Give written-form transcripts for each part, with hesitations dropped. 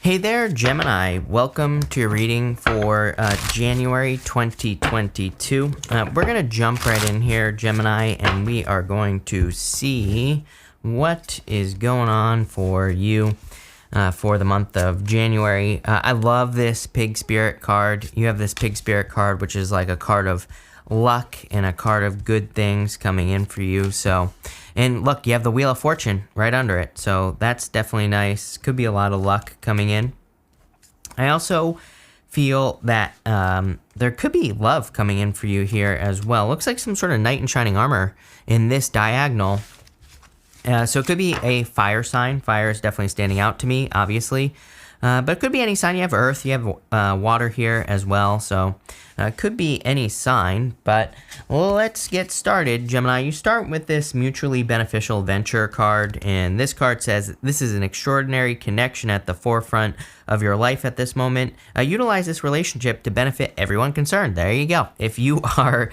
Hey there, Gemini. Welcome to your reading for January 2022. We're going to jump right in here, Gemini, and we are going to see what is going on for you for the month of January. I love this Pig Spirit card. You have this Pig Spirit card, which is like a card of luck and a card of good things coming in for you. And look, you have the Wheel of Fortune right under it. So that's definitely nice. Could be a lot of luck coming in. I also feel that there could be love coming in for you here as well. Looks like some sort of knight in shining armor in this diagonal. So it could be a fire sign. Fire is definitely standing out to me, obviously. But it could be any sign. You have earth, you have water here as well. So it could be any sign. But let's get started, Gemini. You start with this mutually beneficial venture card. And this card says, this is an extraordinary connection at the forefront of your life at this moment. Utilize this relationship to benefit everyone concerned. There you go. If you are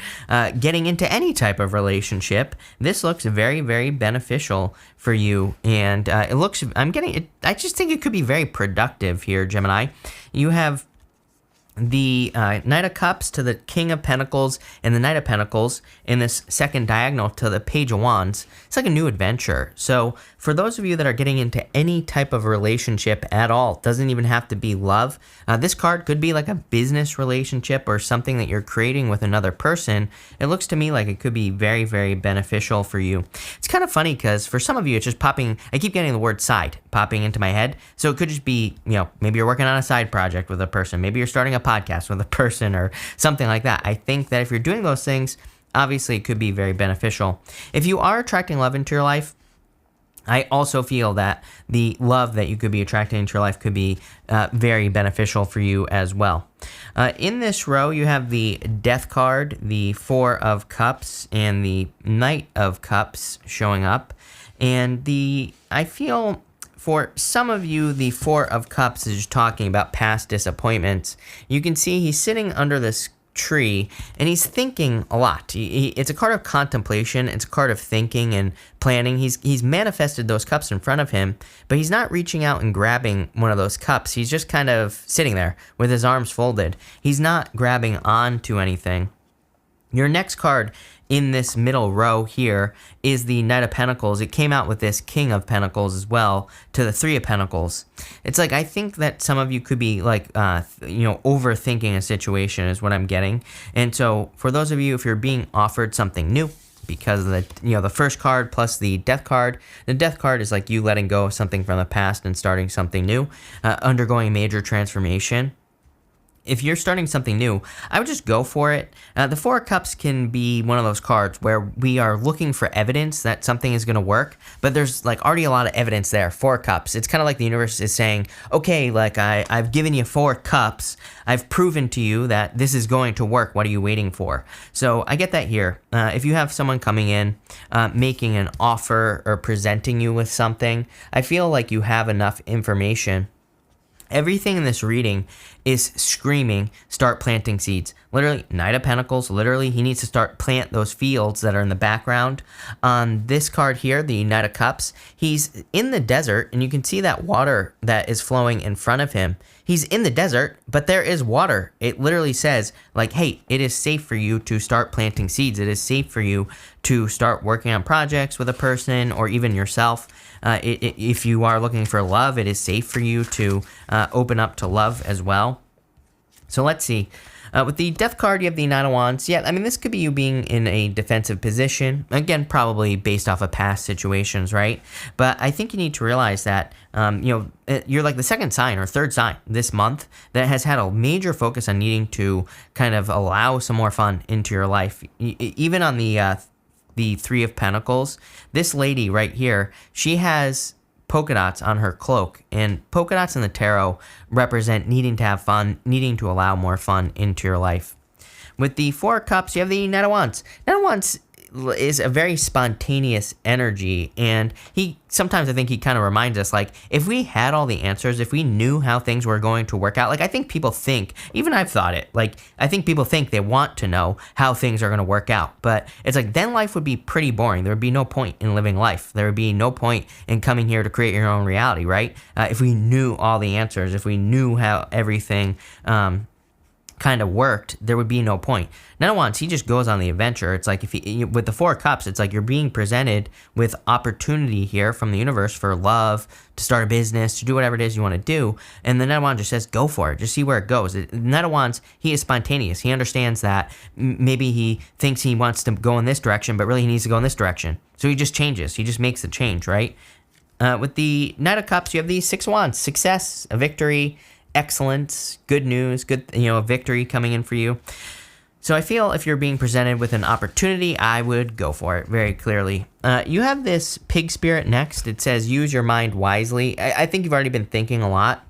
getting into any type of relationship, this looks very, very beneficial for you. And it looks, I just think it could be very productive here, Gemini. You have the Knight of Cups to the King of Pentacles and the Knight of Pentacles in this second diagonal to the Page of Wands. It's like a new adventure. So for those of you that are getting into any type of relationship at all, it doesn't even have to be love. This card could be like a business relationship or something that you're creating with another person. It looks to me like it could be very, very beneficial for you. It's kind of funny because for some of you, it's just popping. I keep getting the word side popping into my head. So it could just be, maybe you're working on a side project with a person. Maybe you're starting a podcast with a person or something like that. I think that if you're doing those things, obviously it could be very beneficial. If you are attracting love into your life, I also feel that the love that you could be attracting into your life could be very beneficial for you as well. In this row, you have the Death card, the Four of Cups, and the Knight of Cups showing up. And I feel for some of you, the Four of Cups is talking about past disappointments. You can see he's sitting under this tree and he's thinking a lot. It's a card of contemplation. It's a card of thinking and planning. He's manifested those cups in front of him, but he's not reaching out and grabbing one of those cups. He's just kind of sitting there with his arms folded. He's not grabbing onto anything. Your next card in this middle row here is the Knight of Pentacles. It came out with this King of Pentacles as well to the Three of Pentacles. It's like, I think that some of you could be like, overthinking a situation is what I'm getting. And so for those of you, if you're being offered something new, because of the first card plus the Death card. The Death card is like you letting go of something from the past and starting something new, undergoing major transformation. If you're starting something new, I would just go for it. The Four of Cups can be one of those cards where we are looking for evidence that something is going to work, but there's like already a lot of evidence there. Four Cups. It's kind of like the universe is saying, okay, like I've given you 4 cups. I've proven to you that this is going to work. What are you waiting for? So I get that here. If you have someone coming in, making an offer or presenting you with something, I feel like you have enough information. Everything in this reading is screaming, start planting seeds. Literally, Knight of Pentacles, literally, he needs to plant those fields that are in the background. On this card here, the Knight of Cups, he's in the desert, and you can see that water that is flowing in front of him. He's in the desert, but there is water. It literally says, like, hey, it is safe for you to start planting seeds. It is safe for you to start working on projects with a person or even yourself. If you are looking for love, it is safe for you to open up to love as well. So let's see. With the Death card, you have the Nine of Wands. Yeah, I mean, this could be you being in a defensive position. Again, probably based off of past situations, right? But I think you need to realize that, you're like the second sign or third sign this month that has had a major focus on needing to kind of allow some more fun into your life. Even on the Three of Pentacles, this lady right here, she has polka dots on her cloak, and polka dots in the tarot represent needing to have fun, needing to allow more fun into your life. With the Four of Cups, you have the Knight of Wands. Knight of Wands is a very spontaneous energy, and sometimes I think he kind of reminds us, like, if we had all the answers, if we knew how things were going to work out, like, I think people think, even I've thought it, like, I think people think they want to know how things are going to work out, but it's like, then life would be pretty boring. There would be no point in living life. There would be no point in coming here to create your own reality, right? If we knew all the answers, if we knew how everything kind of worked, there would be no point. Now, once he just goes on the adventure, it's like, with the Four of Cups, it's like you're being presented with opportunity here from the universe for love, to start a business, to do whatever it is you want to do. And the Knight of Wands just says, go for it. Just see where it goes. The Knight of Wands, he is spontaneous. He understands that maybe he thinks he wants to go in this direction, but really he needs to go in this direction. So he just changes. He just makes the change, right? With the Knight of Cups, you have the Six of Wands, success, a victory, excellence, good news, a victory coming in for you. So I feel if you're being presented with an opportunity, I would go for it very clearly. You have this Pig spirit next. It says, use your mind wisely. I think you've already been thinking a lot,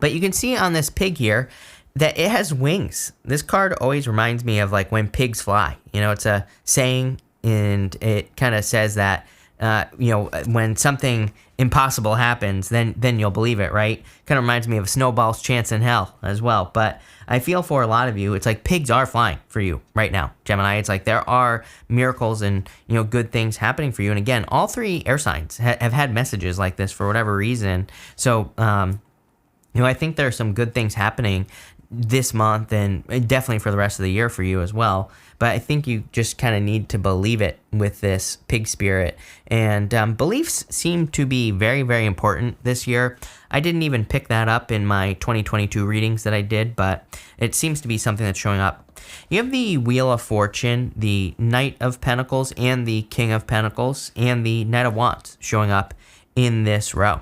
but you can see on this pig here that it has wings. This card always reminds me of, like, when pigs fly. It's a saying, and it kind of says that when something impossible happens, then you'll believe it, right? Kind of reminds me of a snowball's chance in hell as well. But I feel for a lot of you, it's like pigs are flying for you right now, Gemini. It's like there are miracles and, good things happening for you. And again, all three air signs have had messages like this for whatever reason. So, I think there are some good things happening this month and definitely for the rest of the year for you as well. But I think you just kind of need to believe it with this pig spirit. And beliefs seem to be very, very important this year. I didn't even pick that up in my 2022 readings that I did, but it seems to be something that's showing up. You have the Wheel of Fortune, the Knight of Pentacles, and the King of Pentacles, and the Knight of Wands showing up in this row.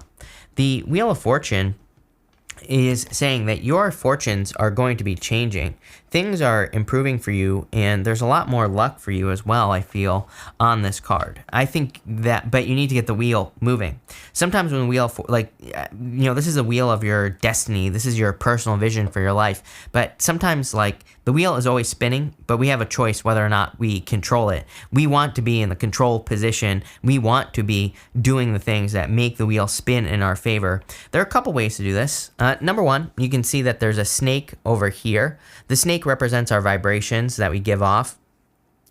The Wheel of Fortune is saying that your fortunes are going to be changing. Things are improving for you, and there's a lot more luck for you as well, I feel, on this card. I think that, but you need to get the wheel moving. Sometimes when the wheel, this is a wheel of your destiny. This is your personal vision for your life. But sometimes, the wheel is always spinning, but we have a choice whether or not we control it. We want to be in the control position. We want to be doing the things that make the wheel spin in our favor. There are a couple ways to do this. Number one, you can see that there's a snake over here. The snake represents our vibrations that we give off.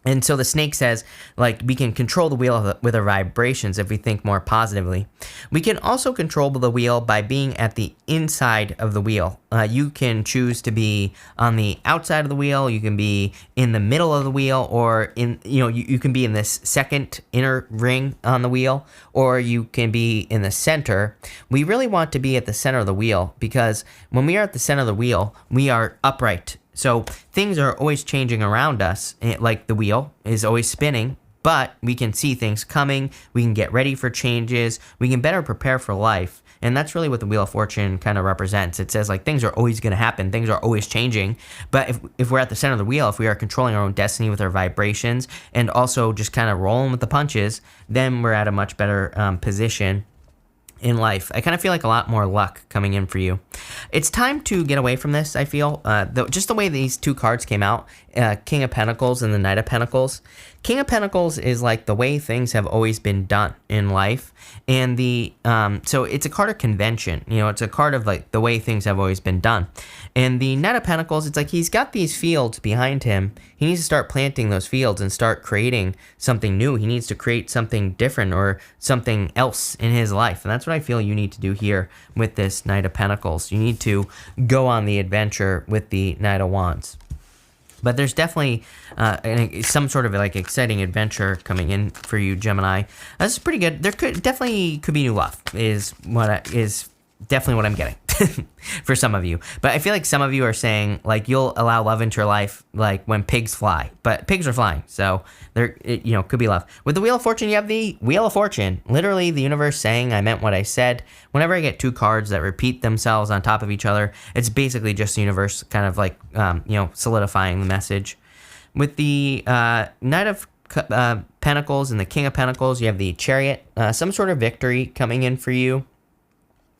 And so the snake says, we can control the wheel with our vibrations if we think more positively. We can also control the wheel by being at the inside of the wheel. You can choose to be on the outside of the wheel. You can be in the middle of the wheel, or you can be in this second inner ring on the wheel, or you can be in the center. We really want to be at the center of the wheel, because when we are at the center of the wheel, we are upright. So things are always changing around us, like the wheel is always spinning, but we can see things coming. We can get ready for changes. We can better prepare for life. And that's really what the Wheel of Fortune kind of represents. It says, things are always going to happen. Things are always changing. But if we're at the center of the wheel, if we are controlling our own destiny with our vibrations and also just kind of rolling with the punches, then we're at a much better position in life. I kind of feel like a lot more luck coming in for you. It's time to get away from this, I feel. Just the way these two cards came out, King of Pentacles and the Knight of Pentacles. King of Pentacles is like the way things have always been done in life. And so it's a card of convention. It's a card of the way things have always been done. And the Knight of Pentacles, it's like he's got these fields behind him. He needs to start planting those fields and start creating something new. He needs to create something different or something else in his life. And that's what I feel you need to do here with this Knight of Pentacles. You need to go on the adventure with the Knight of Wands. But there's definitely some sort of exciting adventure coming in for you, Gemini. This is pretty good. There could be new love is definitely what I'm getting for some of you. But I feel like some of you are saying you'll allow love into your life when pigs fly. But pigs are flying, so there could be love. With the Wheel of Fortune, you have the Wheel of Fortune. Literally the universe saying I meant what I said. Whenever I get two cards that repeat themselves on top of each other, it's basically just the universe kind of solidifying the message. With the Knight of Pentacles and the King of Pentacles, you have the Chariot. Some sort of victory coming in for you.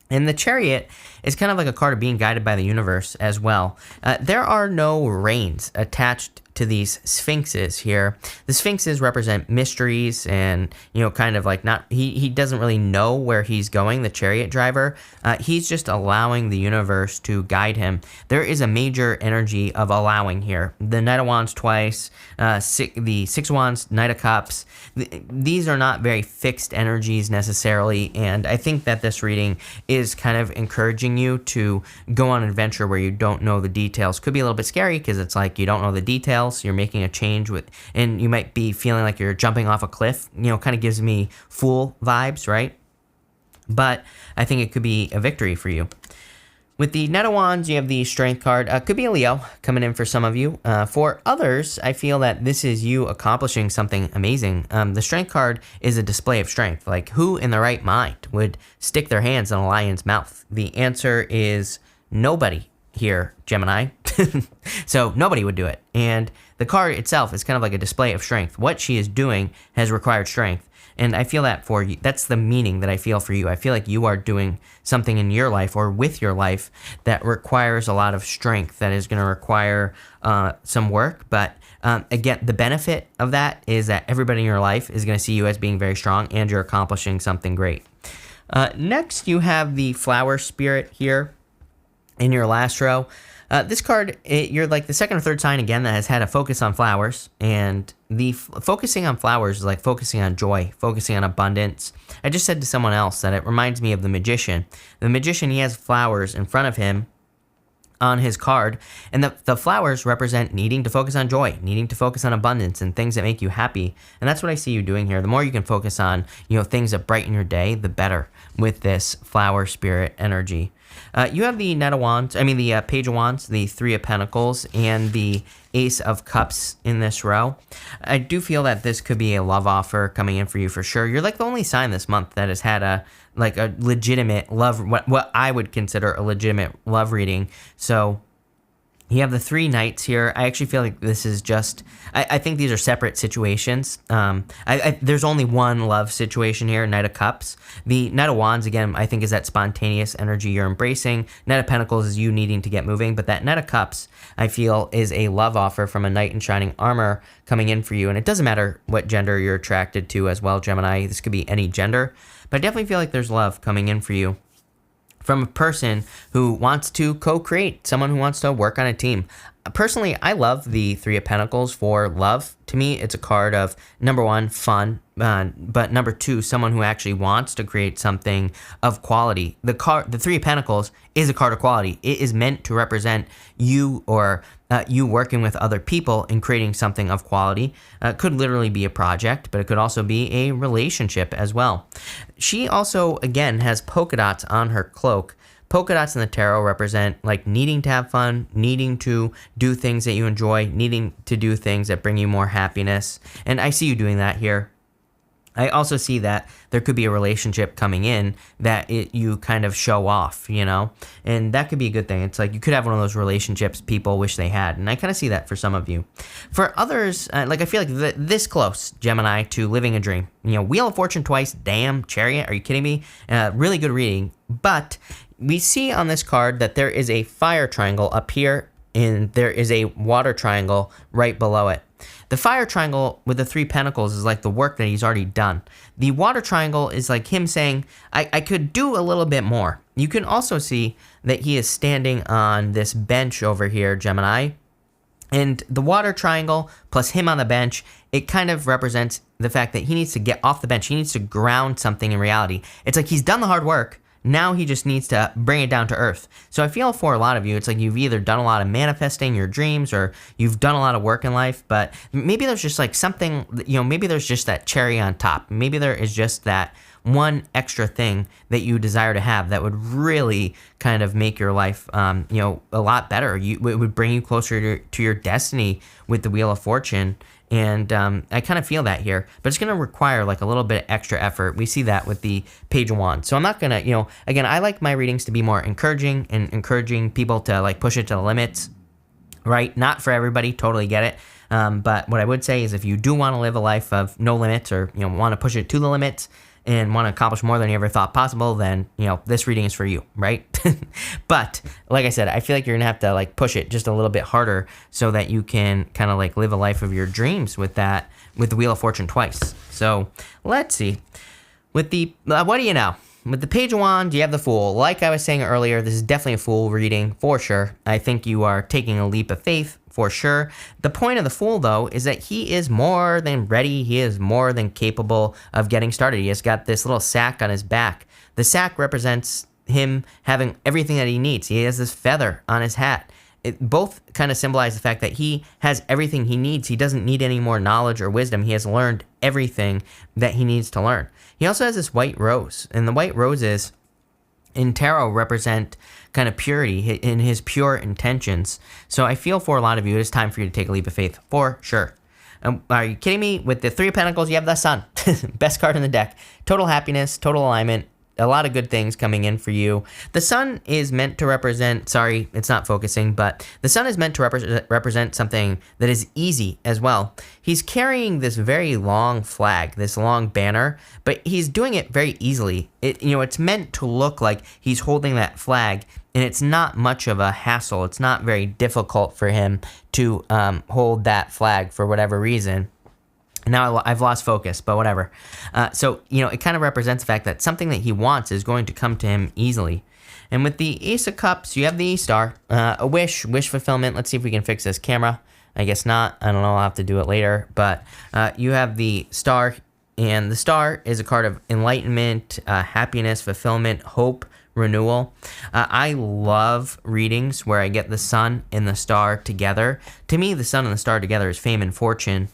And the Chariot is kind of like a card of being guided by the universe as well. There are no reins attached to these sphinxes here. The sphinxes represent mysteries and, kind of like he doesn't really know where he's going, the chariot driver. He's just allowing the universe to guide him. There is a major energy of allowing here. The Knight of Wands twice, the Six of Wands, Knight of Cups. These are not very fixed energies necessarily, and I think that this reading is kind of encouraging you to go on an adventure where you don't know the details. Could be a little bit scary because it's like you don't know the details, you're making a change and you might be feeling like you're jumping off a cliff. Kind of gives me Fool vibes, right? But I think it could be a victory for you. With the Knight of Wands, you have the Strength card. Could be a Leo coming in for some of you. For others, I feel that this is you accomplishing something amazing. The Strength card is a display of strength. Like, who in their right mind would stick their hands in a lion's mouth? The answer is nobody here, Gemini. So nobody would do it. And the card itself is kind of like a display of strength. What she is doing has required strength. And I feel that for you, that's the meaning that I feel for you. I feel like you are doing something in your life or with your life that requires a lot of strength, that is going to require some work. But again, the benefit of that is that everybody in your life is going to see you as being very strong and you're accomplishing something great. Next, you have the Flower Spirit here in your last row. This card, you're like the second or third sign again that has had a focus on flowers, and the focusing on flowers is like focusing on joy, focusing on abundance. I just said to someone else that it reminds me of the magician. The magician, he has flowers in front of him on his card, and the flowers represent needing to focus on joy, needing to focus on abundance and things that make you happy. And that's what I see you doing here. The more you can focus on, things that brighten your day, the better with this Flower Spirit energy. You have the the Page of Wands, the Three of Pentacles, and the Ace of Cups in this row. I do feel that this could be a love offer coming in for you for sure. You're like the only sign this month that has had a legitimate love, what I would consider a legitimate love reading. So you have the three knights here. I actually feel like this is just, I think these are separate situations. There's only one love situation here, Knight of Cups. The Knight of Wands, again, I think is that spontaneous energy you're embracing. Knight of Pentacles is you needing to get moving. But that Knight of Cups, I feel, is a love offer from a knight in shining armor coming in for you. And it doesn't matter what gender you're attracted to as well, Gemini. This could be any gender. But I definitely feel like there's love coming in for you from a person who wants to co-create, someone who wants to work on a team. Personally, I love the Three of Pentacles for love. To me, it's a card of, number one, fun, but number two, someone who actually wants to create something of quality. The Three of Pentacles is a card of quality. It is meant to represent you or you working with other people and creating something of quality. Could literally be a project, but it could also be a relationship as well. She also, again, has polka dots on her cloak. Polka dots in the tarot represent like needing to have fun, needing to do things that you enjoy, needing to do things that bring you more happiness. And I see you doing that here. I also see that there could be a relationship coming in that you kind of show off, and that could be a good thing. It's like you could have one of those relationships people wish they had, and I kind of see that for some of you. For others, I feel like this close, Gemini, to living a dream. Wheel of Fortune twice, damn, Chariot, are you kidding me? Really good reading, but we see on this card that there is a fire triangle up here, and there is a water triangle right below it. The fire triangle with the Three Pentacles is like the work that he's already done. The water triangle is like him saying, I could do a little bit more. You can also see that he is standing on this bench over here, Gemini. And the water triangle plus him on the bench, it kind of represents the fact that he needs to get off the bench. He needs to ground something in reality. It's like he's done the hard work. Now he just needs to bring it down to earth. So I feel for a lot of you, it's like you've either done a lot of manifesting your dreams or you've done a lot of work in life, but maybe there's just like something, maybe there's just that cherry on top. Maybe there is just that one extra thing that you desire to have that would really kind of make your life, a lot better. It would bring you closer to your destiny with the Wheel of Fortune. And I kind of feel that here, but it's going to require like a little bit of extra effort. We see that with the Page of Wands. So I'm not going to, again, I like my readings to be more encouraging and encouraging people to like push it to the limits, right? Not for everybody, totally get it. But what I would say is if you do want to live a life of no limits or, want to push it to the limits, and want to accomplish more than you ever thought possible, then, this reading is for you, right? But like I said, I feel like you're going to have to like push it just a little bit harder so that you can kind of like live a life of your dreams with the Wheel of Fortune twice. So let's see. With the, what do you know? With the Page of Wands, you have the Fool. Like I was saying earlier, this is definitely a Fool reading for sure. I think you are taking a leap of faith for sure. The point of the Fool, though, is that he is more than ready. He is more than capable of getting started. He has got this little sack on his back. The sack represents him having everything that he needs. He has this feather on his hat. It both kind of symbolize the fact that he has everything he needs. He doesn't need any more knowledge or wisdom. He has learned everything that he needs to learn. He also has this white rose, and the white roses in tarot represent kind of purity in his pure intentions. So I feel for a lot of you, it is time for you to take a leap of faith, for sure. Are you kidding me? With the Three of Pentacles, you have the Sun. Best card in the deck. Total happiness, total alignment. A lot of good things coming in for you. The Sun is meant to represent, sorry, it's not focusing, but the Sun is meant to represent something that is easy as well. He's carrying this very long flag, this long banner, but he's doing it very easily. It's meant to look like he's holding that flag, and it's not much of a hassle. It's not very difficult for him to hold that flag for whatever reason. Now I've lost focus, but whatever. So it kind of represents the fact that something that he wants is going to come to him easily. And with the Ace of Cups, you have the E-Star, a wish fulfillment. Let's see if we can fix this camera. I guess not. I don't know. I'll have to do it later. But you have the Star, and the Star is a card of enlightenment, happiness, fulfillment, hope, renewal. I love readings where I get the Sun and the Star together. To me, the Sun and the Star together is fame and fortune.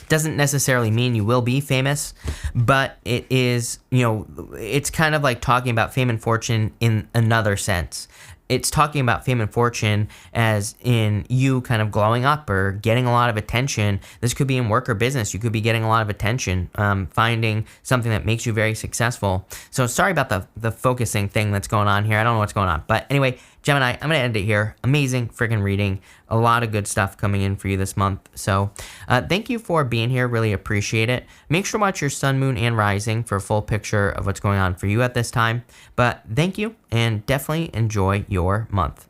Doesn't necessarily mean you will be famous, but it is, it's kind of like talking about fame and fortune in another sense. It's talking about fame and fortune as in you kind of glowing up or getting a lot of attention. This could be in work or business. You could be getting a lot of attention, finding something that makes you very successful. So sorry about the focusing thing that's going on here. I don't know what's going on. But anyway, Gemini, I'm going to end it here. Amazing freaking reading. A lot of good stuff coming in for you this month. So thank you for being here. Really appreciate it. Make sure to watch your sun, moon, and rising for a full picture of what's going on for you at this time. But thank you, and definitely enjoy your month.